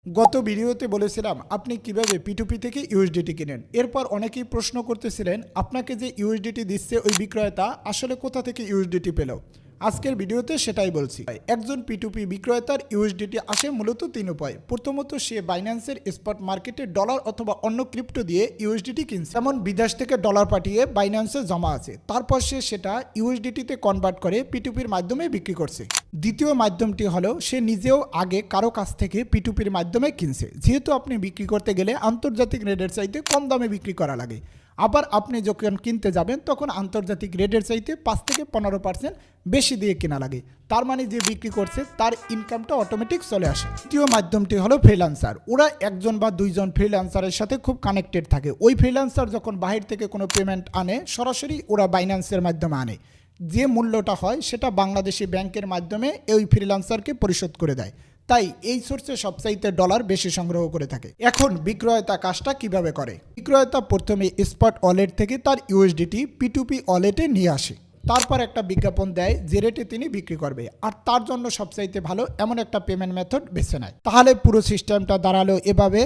গত ভিডিওতে বলেছিলাম আপনি কিভাবে P2P থেকে ইউএসডিটি কিনেন। এরপর অনেকেই প্রশ্ন করতেছিলেন আপনাকে যে ইউএসডিটি দিচ্ছে ওই বিক্রেতা আসলে কোথা থেকে ইউএসডিটি পেল। আজকের ভিডিওতে সেটাই বলছি। একজন P2P বিক্রেতার ইউএসডিটি আসে মূলত তিন উপায়। প্রথমত সে বাইন্যান্সের স্পট মার্কেটে ডলার অথবা অন্য ক্রিপ্টো দিয়ে ইউএসডিটি কিনছে, যেমন বিদেশ থেকে ডলার পাঠিয়ে বাইন্যান্সে জমা আছে, তারপর সে সেটা ইউএসডিটিতে কনভার্ট করে P2Pর মাধ্যমে বিক্রি করছে। দ্বিতীয় মাধ্যমটি হলো সে নিজেও আগে কারো কাছ থেকে P2Pর মাধ্যমে কিনছে। যেহেতু আপনি বিক্রি করতে গেলে আন্তর্জাতিক রেটের চাইতে কম দামে বিক্রি করা লাগে, আবার আপনি যখন কিনতে যাবেন তখন আন্তর্জাতিক রেটের চাইতে 5 থেকে 15% বেশি দিয়ে কেনা লাগে। তার মানে যে বিক্রি করছে তার ইনকামটা অটোমেটিক চলে আসে। তৃতীয় মাধ্যমটি হলো ফ্রিল্যান্সার। ওরা একজন বা দুইজন ফ্রিল্যান্সারের সাথে খুব কানেক্টেড থাকে। ওই ফ্রিল্যান্সার যখন বাহির থেকে কোনো পেমেন্ট আনে সরাসরি ওরা বাইন্যান্সের মাধ্যমে আনে, যে মূল্যটা হয় সেটা বাংলাদেশি ব্যাংকের মাধ্যমে ওই ফ্রিল্যান্সারকে পরিশোধ করে দেয়। তাই এই সোর্সে সবচাইতে ডলার বেশি সংগ্রহ করে থাকে। এখন বিক্রয়তা কাজটা কিভাবে করে। বিক্রয়তা প্রথমে স্পট ওয়ালেট থেকে তার ইউএসডিটি P2P ওয়ালেটে নিয়ে আসে, তারপর একটা বিজ্ঞাপন দেয় যে রেটে তিনি বিক্রি করবে, আর তার জন্য সবচাইতে ভালো এমন একটা পেমেন্ট মেথড বেছে নেয়। তাহলে পুরো সিস্টেমটা দাঁড়ালো এভাবে।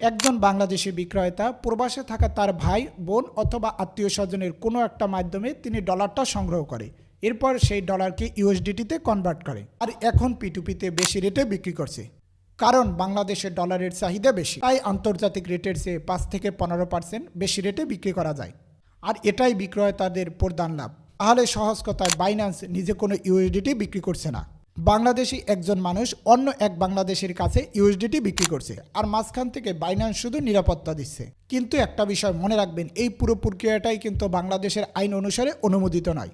একজন বাংলাদেশি বিক্রেতা প্রবাসে থাকা তার ভাই বোন অথবা আত্মীয় স্বজনের কোনো একটা মাধ্যমে তিনি ডলারটা সংগ্রহ করে, এরপর সেই ডলারকে ইউএসডিটিতে কনভার্ট করে, আর এখন P2Pতে বেশি রেটে বিক্রি করছে। কারণ বাংলাদেশের ডলারের চাহিদা বেশি, তাই আন্তর্জাতিক রেটের চেয়ে 5 থেকে 15% বেশি রেটে বিক্রি করা যায়, আর এটাই বিক্রেতাদের প্রধান লাভ। তাহলে সহজ কথায় বাইন্যান্স নিজে কোনো ইউএসডিটি বিক্রি করছে না, বাংলাদেশি একজন মানুষ অন্য এক বাংলাদেশের কাছে ইউএসডিটি বিক্রি করছে, আর মাঝখান থেকে বাইন্যান্স শুধু নিরাপত্তা দিচ্ছে। কিন্তু একটা বিষয় মনে রাখবেন, এই পুরো প্রক্রিয়াটাই কিন্তু বাংলাদেশের আইন অনুসারে অনুমোদিত নয়।